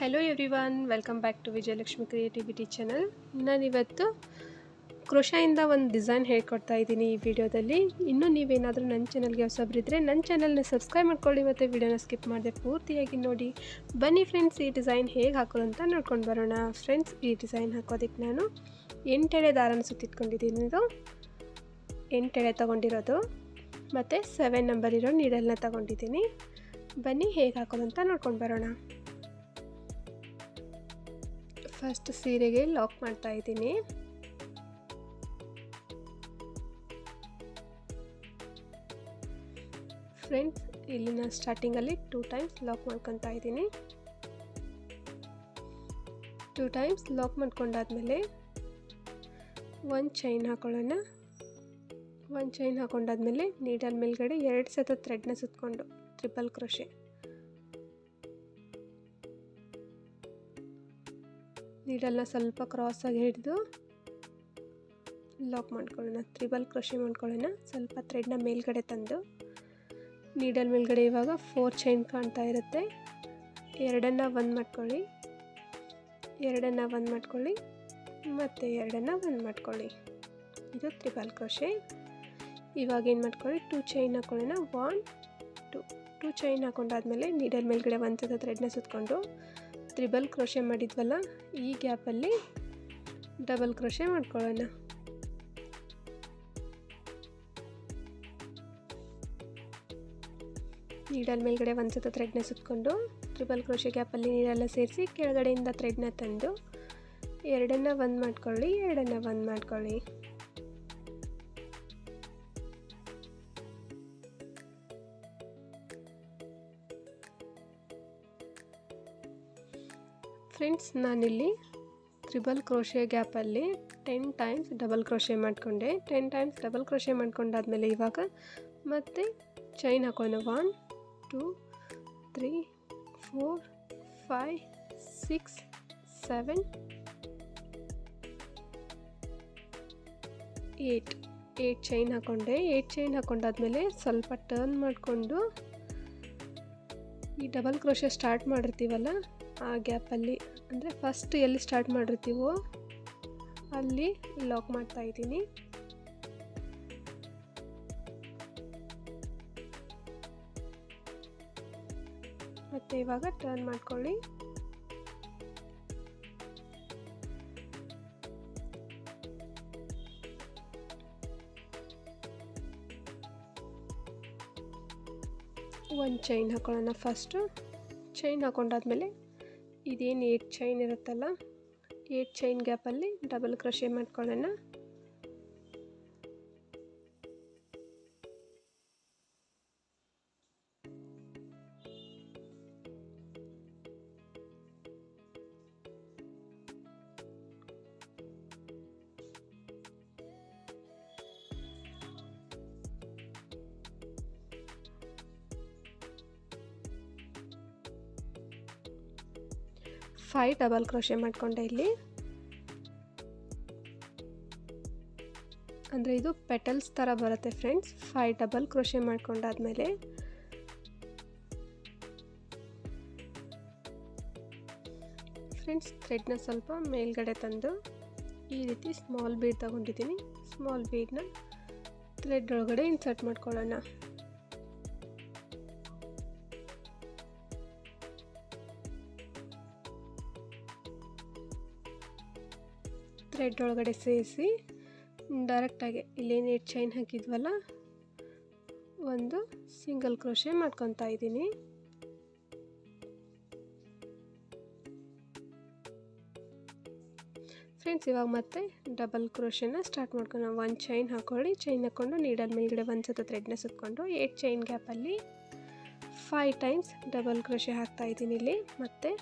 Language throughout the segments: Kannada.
Hello everyone, welcome back to Vijayalakshmi creativity channel. ನಾನಿವತ್ತು ಕ್ರೋಶಾಯಿಂದ ಒಂದು ಡಿಸೈನ್ ಹೇಳ್ಕೊಡ್ತಾ ಇದ್ದೀನಿ ಈ ವಿಡಿಯೋದಲ್ಲಿ. ಇನ್ನೂ ನೀವೇನಾದರೂ ನನ್ನ ಚಾನಲ್ಗೆ ಹೊಸಬ್ರಿದ್ರೆ ನನ್ನ ಚಾನಲ್ನ ಸಬ್ಸ್ಕ್ರೈಬ್ ಮಾಡ್ಕೊಳ್ಳಿ ಮತ್ತು ವಿಡಿಯೋನ ಸ್ಕಿಪ್ ಮಾಡದೆ ಪೂರ್ತಿಯಾಗಿ ನೋಡಿ. ಬನ್ನಿ ಫ್ರೆಂಡ್ಸ್, ಈ ಡಿಸೈನ್ ಹೇಗೆ ಹಾಕೋದು ಅಂತ ನೋಡ್ಕೊಂಡು ಬರೋಣ. ಫ್ರೆಂಡ್ಸ್, ಈ ಡಿಸೈನ್ ಹಾಕೋದಕ್ಕೆ ನಾನು 8 ಎಳೆ ದಾರನ ಸುತ್ತಿಟ್ಕೊಂಡಿದ್ದೀನಿ. ಇದು 8 ಎಳೆ ತೊಗೊಂಡಿರೋದು ಮತ್ತು 7 ನಂಬರ್ ಇರೋ ನೀಡಲ್ನ ತೊಗೊಂಡಿದ್ದೀನಿ. ಬನ್ನಿ ಹೇಗೆ ಹಾಕೋದು ಅಂತ ನೋಡ್ಕೊಂಡು ಬರೋಣ. ಫಸ್ಟ್ ಸೀರೆಗೆ ಲಾಕ್ ಮಾಡ್ತಾ ಇದ್ದೀನಿ. ಫ್ರೆಂಡ್ಸ್, ಇಲ್ಲಿ ನಾನು ಸ್ಟಾರ್ಟಿಂಗಲ್ಲಿ 2 ಟೈಮ್ಸ್ ಲಾಕ್ ಮಾಡ್ಕೊತಾ ಇದ್ದೀನಿ. 2 ಟೈಮ್ಸ್ ಲಾಕ್ ಮಾಡ್ಕೊಂಡಾದ್ಮೇಲೆ ಒಂದು ಚೈನ್ ಹಾಕೊಳ್ಳೋಣ. ಒಂದು ಚೈನ್ ಹಾಕೊಂಡಾದ್ಮೇಲೆ ನೀಡಲ್ ಮೇಲ್ಗಡೆ 2 ಸತ ಥ್ರೆಡ್ನ ಸುತ್ತಕೊಂಡು ಟ್ರಿಪಲ್ ಕ್ರೋಶೆ. ನೀಡಲ್ನ ಸ್ವಲ್ಪ ಕ್ರಾಸಾಗಿ ಹಿಡಿದು ಲಾಕ್ ಮಾಡ್ಕೊಳ್ಳೋಣ. ಟ್ರಿಬಲ್ ಕ್ರೋಶೆ ಮಾಡ್ಕೊಳ್ಳೋಣ. ಸ್ವಲ್ಪ ಥ್ರೆಡ್ನ ಮೇಲ್ಗಡೆ ತಂದು ನೀಡಲ್ ಮೇಲ್ಗಡೆ ಇವಾಗ 4 ಚೈನ್ ಕಾಣ್ತಾ ಇರುತ್ತೆ. 2ನ್ನ 1 ಮಾಡ್ಕೊಳ್ಳಿ, 2ನ್ನ 1 ಮಾಡ್ಕೊಳ್ಳಿ, ಮತ್ತು 2ನ್ನ 1 ಮಾಡ್ಕೊಳ್ಳಿ. ಇದು ಟ್ರಿಬಲ್ ಕ್ರೋಶೆ. ಇವಾಗ ಏನು ಮಾಡ್ಕೊಳ್ಳಿ, 2 ಚೈನ್ ಹಾಕೊಳ್ಳೋಣ. 1 2 ಚೈನ್ ಹಾಕೊಂಡಾದ್ಮೇಲೆ ನೀಡಲ್ ಮೇಲ್ಗಡೆ 1 ಸತ ಥ್ರೆಡ್ನ ಸುತ್ತಕೊಂಡು ಟ್ರಿಬಲ್ ಕ್ರೋಶೆ ಮಾಡಿದ್ವಲ್ಲ, ಈ ಗ್ಯಾಪಲ್ಲಿ ಡಬಲ್ ಕ್ರೋಶೆ ಮಾಡ್ಕೊಳ್ಳೋಣ. ನೀಡಲ್ ಮೇಲ್ಗಡೆ 1 ಸತ ಥ್ರೆಡ್ನ ಸುತ್ತಕೊಂಡು ಟ್ರಿಬಲ್ ಕ್ರೋಶೆ ಗ್ಯಾಪಲ್ಲಿ ನೀರೆಲ್ಲ ಸೇರಿಸಿ ಕೆಳಗಡೆಯಿಂದ ಥ್ರೆಡ್ನ ತಂದು 2ನ್ನ 1 ಮಾಡ್ಕೊಳ್ಳಿ, 2ನ್ನ 1 ಮಾಡ್ಕೊಳ್ಳಿ. ಫ್ರೆಂಡ್ಸ್, ನಾನಿಲ್ಲಿ ಟ್ರಿಬಲ್ ಕ್ರೋಶೆ ಗ್ಯಾಪಲ್ಲಿ 10 ಟೈಮ್ಸ್ ಡಬಲ್ ಕ್ರೋಶೆ ಮಾಡಿಕೊಂಡೆ. 10 ಟೈಮ್ಸ್ ಡಬಲ್ ಕ್ರೋಶೆ ಮಾಡ್ಕೊಂಡಾದ್ಮೇಲೆ ಇವಾಗ ಮತ್ತೆ ಚೈನ್ ಹಾಕೋಣ. 1 2 3 4 5 6 7 8 ಚೈನ್ ಹಾಕೊಂಡೆ. 8 ಚೈನ್ ಹಾಕೊಂಡಾದ್ಮೇಲೆ ಸ್ವಲ್ಪ ಟರ್ನ್ ಮಾಡಿಕೊಂಡು ಈ ಡಬಲ್ ಕ್ರೋಶೆ ಸ್ಟಾರ್ಟ್ ಮಾಡಿರ್ತೀವಲ್ಲ, ಆ ಗ್ಯಾಪಲ್ಲಿ ಅಂದರೆ ಫಸ್ಟ್ ಎಲ್ಲಿ ಸ್ಟಾರ್ಟ್ ಮಾಡಿರ್ತೀವೋ ಅಲ್ಲಿ ಲಾಕ್ ಮಾಡ್ತಾ ಇದ್ದೀನಿ. ಮತ್ತು ಇವಾಗ ಟರ್ನ್ ಮಾಡ್ಕೊಳ್ಳಿ. ಒಂದು ಚೈನ್ ಹಾಕೊಳ್ಳೋಣ. ಫಸ್ಟು ಚೈನ್ ಹಾಕೊಂಡಾದ್ಮೇಲೆ ಇದೇನು 8 ಚೈನ್ ಇರುತ್ತಲ್ಲ, 8 ಚೈನ್ ಗ್ಯಾಪಲ್ಲಿ ಡಬಲ್ ಕ್ರೋಶೆ ಮಾಡ್ಕೊಳ್ಳೋಣ. ಫೈವ್ ಡಬಲ್ ಕ್ರೋಶೆ ಮಾಡಿಕೊಂಡೆ ಇಲ್ಲಿ. ಅಂದರೆ ಇದು ಪೆಟಲ್ಸ್ ಥರ ಬರುತ್ತೆ ಫ್ರೆಂಡ್ಸ್. 5 ಡಬಲ್ ಕ್ರೋಶೆ ಮಾಡ್ಕೊಂಡಾದ್ಮೇಲೆ ಫ್ರೆಂಡ್ಸ್ ಥ್ರೆಡ್ನ ಸ್ವಲ್ಪ ಮೇಲ್ಗಡೆ ತಂದು ಈ ರೀತಿ ಸ್ಮಾಲ್ ಬೀಡ್ ತಗೊಂಡಿದ್ದೀನಿ. ಸ್ಮಾಲ್ ಬೀಡ್ನ ಥ್ರೆಡ್ ಒಳಗಡೆ ಇನ್ಸರ್ಟ್ ಮಾಡ್ಕೊಳ್ಳೋಣ. ಥ್ರೆಡ್ ಒಳಗಡೆ ಸೇರಿಸಿ ಡೈರೆಕ್ಟಾಗಿ ಇಲ್ಲೇನು 8 ಚೈನ್ ಹಾಕಿದ್ವಲ್ಲ, ಒಂದು ಸಿಂಗಲ್ ಕ್ರೋಶೆ ಮಾಡ್ಕೊತಾ ಇದ್ದೀನಿ. ಫ್ರೆಂಡ್ಸ್, ಇವಾಗ ಮತ್ತೆ ಡಬಲ್ ಕ್ರೋಶೆನ ಸ್ಟಾರ್ಟ್ ಮಾಡ್ಕೊಂಡು 1 ಚೈನ್ ಹಾಕೊಳ್ಳಿ. ಚೈನ್ ಹಾಕ್ಕೊಂಡು ನೀಡಲ್ ಮೇಲ್ಗಡೆ 1 ಸತ ಥ್ರೆಡ್ನ ಸುತ್ತಕೊಂಡು 8 ಚೈನ್ ಗ್ಯಾಪಲ್ಲಿ 5 ಟೈಮ್ಸ್ ಡಬಲ್ ಕ್ರೋಶೆ ಹಾಕ್ತಾ ಇದ್ದೀನಿ ಇಲ್ಲಿ. ಮತ್ತೆ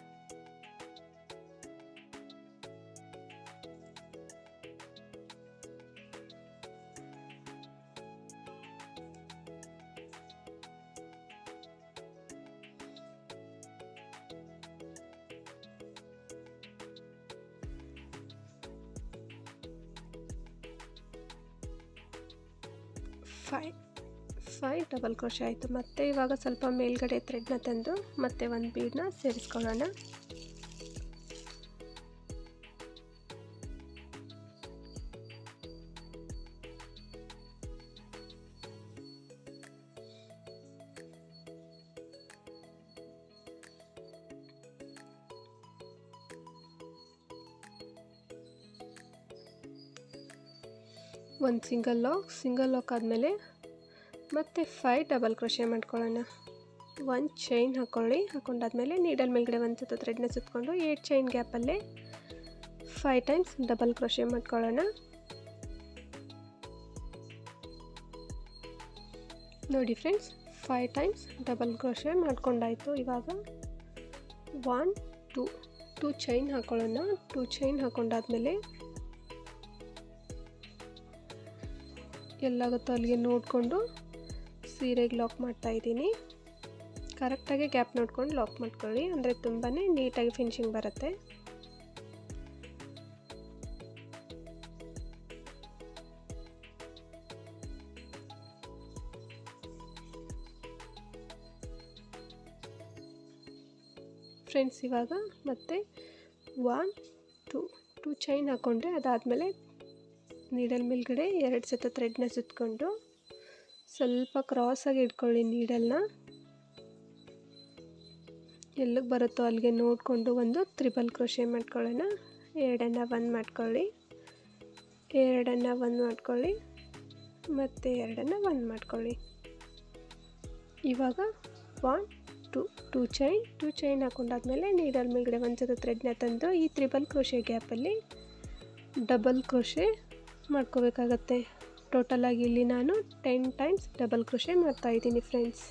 5 ಡಬಲ್ ಕ್ರೋಶೆ ಆಯಿತು. ಮತ್ತು ಇವಾಗ ಸ್ವಲ್ಪ ಮೇಲ್ಗಡೆ ಥ್ರೆಡ್ನ ತಂದು ಮತ್ತೆ ಒಂದು ಬೀಡನ್ನ ಸೇರಿಸ್ಕೊಳ್ಳೋಣ. ಒಂದು ಸಿಂಗಲ್ ಲಾಕ್ ಆದಮೇಲೆ ಮತ್ತೆ 5 ಡಬಲ್ ಕ್ರೋಶೆ ಮಾಡ್ಕೊಳ್ಳೋಣ. 1 ಚೈನ್ ಹಾಕೊಂಡಾದ್ಮೇಲೆ ನೀಡಲ್ ಮೇಲ್ಗಡೆ ಒಂದು ಸುತ್ತು ಥ್ರೆಡ್ನ ಸುತ್ತಕೊಂಡು 8 ಚೈನ್ ಗ್ಯಾಪಲ್ಲೇ 5 ಟೈಮ್ಸ್ ಡಬಲ್ ಕ್ರೋಶೆ ಮಾಡ್ಕೊಳ್ಳೋಣ. ನೋಡಿ ಫ್ರೆಂಡ್ಸ್, 5 ಟೈಮ್ಸ್ ಡಬಲ್ ಕ್ರೋಶೆ ಮಾಡ್ಕೊಂಡಾಯಿತು. ಇವಾಗ 1 2 ಚೈನ್ ಹಾಕೊಳ್ಳೋಣ. 2 ಚೈನ್ ಹಾಕೊಂಡಾದ್ಮೇಲೆ ಎಲ್ಲಾಗುತ್ತೋ ಅಲ್ಲಿಗೆ ನೋಡಿಕೊಂಡು ಸೀರೆಗೆ ಲಾಕ್ ಮಾಡ್ತಾ ಇದ್ದೀನಿ. ಕರೆಕ್ಟಾಗಿ ಗ್ಯಾಪ್ ನೋಡ್ಕೊಂಡು ಲಾಕ್ ಮಾಡ್ಕೊಳ್ಳಿ, ಅಂದರೆ ತುಂಬಾ ನೀಟಾಗಿ ಫಿನಿಶಿಂಗ್ ಬರುತ್ತೆ. ಫ್ರೆಂಡ್ಸ್, ಇವಾಗ ಮತ್ತೆ 1 2 ಚೈನ್ ಹಾಕ್ಕೊಂಡ್ರೆ ಅದಾದಮೇಲೆ ನೀಡಲ್ ಮೇಲ್ಗಡೆ 2 ಸತ ಥ್ರೆಡ್ನ ಸುತ್ತಕೊಂಡು ಸ್ವಲ್ಪ ಕ್ರಾಸಾಗಿ ಇಟ್ಕೊಳ್ಳಿ. ನೀಡಲ್ನ ಎಲ್ಲಿಗೆ ಬರುತ್ತೋ ಅಲ್ಲಿಗೆ ನೋಡಿಕೊಂಡು ಒಂದು ತ್ರಿಬಲ್ ಕ್ರೋಶೆ ಮಾಡ್ಕೊಳ್ಳೋಣ. 2 1 ಮಾಡ್ಕೊಳ್ಳಿ, 2 1 ಮಾಡ್ಕೊಳ್ಳಿ, ಮತ್ತು 2 1 ಮಾಡ್ಕೊಳ್ಳಿ. ಇವಾಗ 1 2 ಚೈನ್ ಹಾಕೊಂಡಾದ್ಮೇಲೆ ನೀಡಲ್ ಮೇಲ್ಗಡೆ ಒಂದು ಸತ ಥ್ರೆಡ್ನ ತಂದು ಈ ತ್ರಿಬಲ್ ಕ್ರೋಶೆ ಗ್ಯಾಪಲ್ಲಿ ಡಬಲ್ ಕ್ರೋಶೆ ಮಾಡ್ಕೋಬೇಕಾಗತ್ತೆ. ಟೋಟಲಾಗಿ ಇಲ್ಲಿ ನಾನು 10 ಟೈಮ್ಸ್ ಡಬಲ್ ಕ್ರೋಶೆ ಮಾಡ್ತಾಯಿದ್ದೀನಿ ಫ್ರೆಂಡ್ಸ್.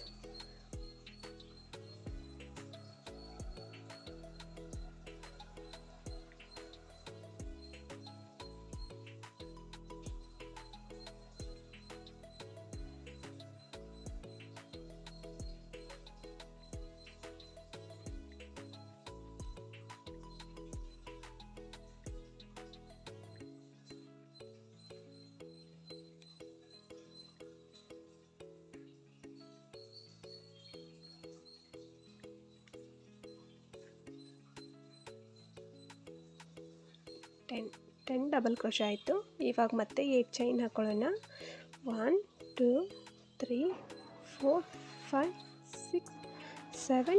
ಟೆನ್ ಡಬಲ್ ಕ್ರೋಶೆ ಆಯಿತು. ಇವಾಗ ಮತ್ತೆ 8 ಚೈನ್ ಹಾಕೊಳ್ಳೋಣ. 1 2 3 4 5 6 7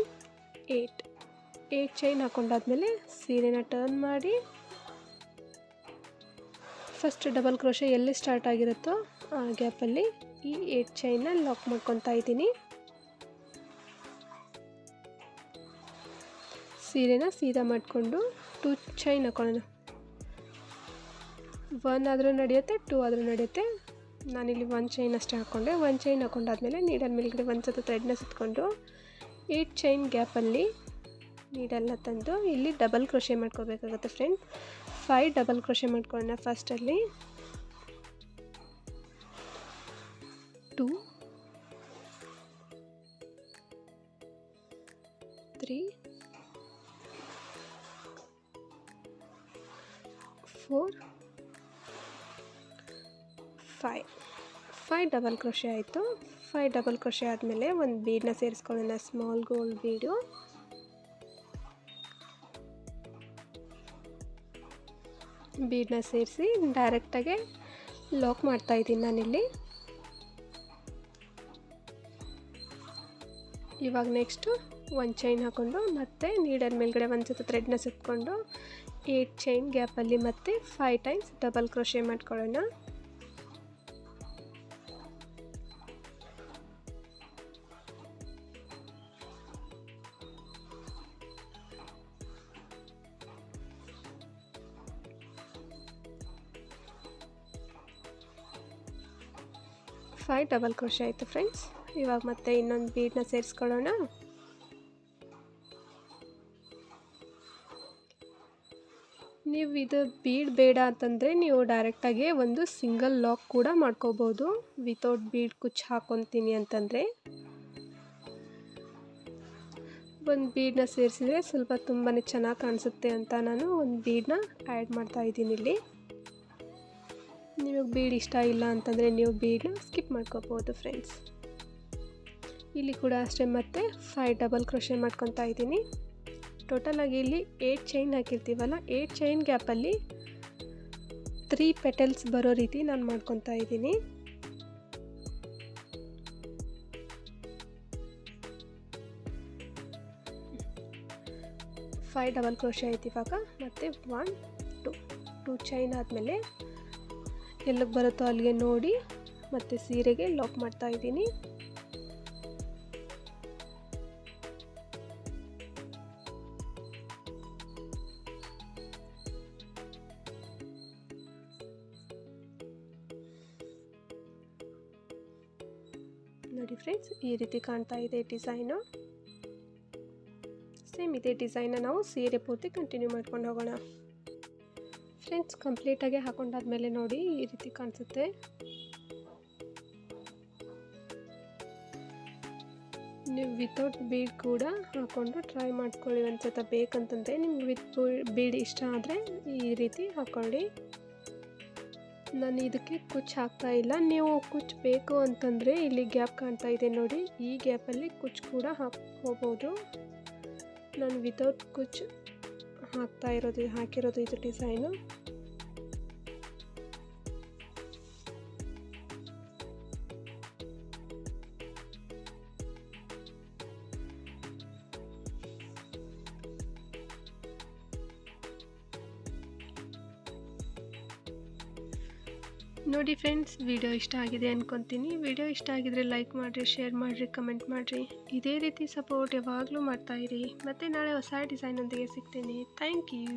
8 ಚೈನ್ ಹಾಕೊಂಡಾದ್ಮೇಲೆ ಸೀರೆನ ಟರ್ನ್ ಮಾಡಿ ಫಸ್ಟ್ ಡಬಲ್ ಕ್ರೋಶೆ ಎಲ್ಲಿ ಸ್ಟಾರ್ಟ್ ಆಗಿರುತ್ತೋ ಆ ಗ್ಯಾಪಲ್ಲಿ ಈ 8 ಚೈನ್ನ ಲಾಕ್ ಮಾಡ್ಕೊತಾ ಇದ್ದೀನಿ. ಸೀರೆನ ಸೀದಾ ಮಾಡಿಕೊಂಡು 2 ಚೈನ್ ಹಾಕೊಳ್ಳೋಣ. 1 ಆದರೂ ನಡೆಯುತ್ತೆ, 2 ಆದರೂ ನಡೆಯುತ್ತೆ. ನಾನಿಲ್ಲಿ 1 ಚೈನ್ ಅಷ್ಟೇ ಹಾಕ್ಕೊಂಡೆ. 1 ಚೈನ್ ಹಾಕೊಂಡಾದ್ಮೇಲೆ ನೀಡಲ್ ಮೇಲ್ಗಡೆ ಒಂದು ಸತ ಥ್ರೆಡ್ನ ಸುತ್ತಕೊಂಡು 8 ಚೈನ್ ಗ್ಯಾಪಲ್ಲಿ ನೀಡಲ್ನ ತಂದು ಇಲ್ಲಿ ಡಬಲ್ ಕ್ರೋಶೆ ಮಾಡ್ಕೋಬೇಕಾಗುತ್ತೆ ಫ್ರೆಂಡ್. 5 ಡಬಲ್ ಕ್ರೋಶೆ ಮಾಡ್ಕೊಳ್ಳೋಣ. ಫಸ್ಟಲ್ಲಿ 2 3 4 5 ಡಬಲ್ ಕ್ರೋಶೆ ಆಯಿತು. 5 ಡಬಲ್ ಕ್ರೋಶೆ ಆದಮೇಲೆ ಒಂದು ಬೀಡನ್ನ ಸೇರಿಸ್ಕೊಳ್ಳೋಣ, ಸ್ಮಾಲ್ ಗೋಲ್ಡ್ ಬೀಡು. ಬೀಡನ್ನ ಸೇರಿಸಿ ಡೈರೆಕ್ಟಾಗೆ ಲಾಕ್ ಮಾಡ್ತಾಯಿದ್ದೀನಿ ನಾನಿಲ್ಲಿ. ಇವಾಗ ನೆಕ್ಸ್ಟು 1 ಚೈನ್ ಹಾಕ್ಕೊಂಡು ಮತ್ತೆ ನೀಡಲ್ ಮೇಲ್ಗಡೆ ಒಂದು ಸತ ಥ್ರೆಡ್ನ ಸುತ್ತಕೊಂಡು 8 ಚೈನ್ ಗ್ಯಾಪಲ್ಲಿ ಮತ್ತೆ 5 ಟೈಮ್ಸ್ ಡಬಲ್ ಕ್ರೋಶೆ ಮಾಡ್ಕೊಳ್ಳೋಣ. ಡಬಲ್ ಕ್ರೋಶೆ ಆಯಿತು ಫ್ರೆಂಡ್ಸ್. ಇವಾಗ ಮತ್ತೆ ಇನ್ನೊಂದು ಬೀಡನ್ನ ಸೇರಿಸ್ಕೊಳ್ಳೋಣ. ನೀವು ಇದು ಬೀಡ್ ಬೇಡ ಅಂತಂದರೆ ನೀವು ಡೈರೆಕ್ಟಾಗಿ ಒಂದು ಸಿಂಗಲ್ ಲಾಕ್ ಕೂಡ ಮಾಡ್ಕೋಬೋದು. ವಿತೌಟ್ ಬೀಡ್ ಕುಚ್ಚು ಹಾಕ್ಕೊತೀನಿ ಅಂತಂದರೆ ಒಂದು ಬೀಡನ್ನ ಸೇರಿಸಿದರೆ ಸ್ವಲ್ಪ ತುಂಬಾ ಚೆನ್ನಾಗಿ ಕಾಣಿಸುತ್ತೆ ಅಂತ ನಾನು ಒಂದು ಬೀಡನ್ನ ಆ್ಯಡ್ ಮಾಡ್ತಾಯಿದ್ದೀನಿ ಇಲ್ಲಿ. ನಿಮಗೆ ಬೀಡ್ ಇಷ್ಟ ಇಲ್ಲ ಅಂತಂದರೆ ನೀವು ಬೀಡನ್ನ ಸ್ಕಿಪ್ ಮಾಡ್ಕೋಬೋದು ಫ್ರೆಂಡ್ಸ್. ಇಲ್ಲಿ ಕೂಡ ಅಷ್ಟೇ ಮತ್ತೆ 5 ಡಬಲ್ ಕ್ರೋಶೆ ಮಾಡ್ಕೊತಾ ಇದ್ದೀನಿ. ಟೋಟಲಾಗಿ ಇಲ್ಲಿ 8 ಚೈನ್ ಹಾಕಿರ್ತೀವಲ್ಲ, 8 ಚೈನ್ ಗ್ಯಾಪಲ್ಲಿ 3 ಪೆಟಲ್ಸ್ ಬರೋ ರೀತಿ ನಾನು ಮಾಡ್ಕೊತಾ ಇದ್ದೀನಿ. ಫೈವ್ ಡಬಲ್ ಕ್ರೋಶೆ ಆಯ್ತು. ಇವಾಗ ಮತ್ತೆ 1 2 ಚೈನ್ ಆದಮೇಲೆ ಎಲ್ಲಿಗೆ ಬರುತ್ತೋ ಅಲ್ಲಿಗೆ ನೋಡಿ ಮತ್ತು ಸೀರೆಗೆ ಲಾಕ್ ಮಾಡ್ತಾ ಇದ್ದೀನಿ. ನೋಡಿ ಫ್ರೆಂಡ್ಸ್, ಈ ರೀತಿ ಕಾಣ್ತಾ ಇದೆ ಡಿಸೈನು. ಸೇಮ್ ಇದೇ ಡಿಸೈನ್ನ ನಾವು ಸೀರೆ ಪೂರ್ತಿ ಕಂಟಿನ್ಯೂ ಮಾಡ್ಕೊಂಡು ಹೋಗೋಣ. ಫ್ರೆಂಡ್ಸ್, ಕಂಪ್ಲೀಟಾಗಿ ಹಾಕೊಂಡಾದ್ಮೇಲೆ ನೋಡಿ ಈ ರೀತಿ ಕಾಣಿಸುತ್ತೆ. ನೀವು ವಿತೌಟ್ ಬೀಡ್ ಕೂಡ ಹಾಕ್ಕೊಂಡು ಟ್ರೈ ಮಾಡ್ಕೊಳ್ಳಿ ಒಂದ್ಸತ. ಬೇಕಂತಂದರೆ ನಿಮ್ಗೆ ವಿತ್ ಬೀಡ್ ಇಷ್ಟ ಆದರೆ ಈ ರೀತಿ ಹಾಕ್ಕೊಳ್ಳಿ. ನಾನು ಇದಕ್ಕೆ ಕುಚ್ಚು ಹಾಕ್ತಾ ಇಲ್ಲ. ನೀವು ಕುಚ್ಚು ಬೇಕು ಅಂತಂದರೆ ಇಲ್ಲಿ ಗ್ಯಾಪ್ ಕಾಣ್ತಾ ಇದೆ ನೋಡಿ, ಈ ಗ್ಯಾಪಲ್ಲಿ ಕುಚ್ಚು ಕೂಡ ಹಾಕ್ಕೋಬೋದು. ನಾನು ವಿತೌಟ್ ಕುಚ್ಚು ಹಾಕಿರೋದು ಇದು ಡಿಸೈನು. ನೋಡಿ ಫ್ರೆಂಡ್ಸ್, ವಿಡಿಯೋ ಇಷ್ಟ ಆಗಿದೆ ಅಂದ್ಕೊತೀನಿ. ವಿಡಿಯೋ ಇಷ್ಟ ಆಗಿದರೆ ಲೈಕ್ ಮಾಡಿರಿ, ಶೇರ್ ಮಾಡಿರಿ, ಕಮೆಂಟ್ ಮಾಡಿರಿ. ಇದೇ ರೀತಿ ಸಪೋರ್ಟ್ ಯಾವಾಗಲೂ ಮಾಡ್ತಾಯಿರಿ. ಮತ್ತು ನಾಳೆ ಹೊಸ ಡಿಸೈನೊಂದಿಗೆ ಸಿಗ್ತೀನಿ. Thank you.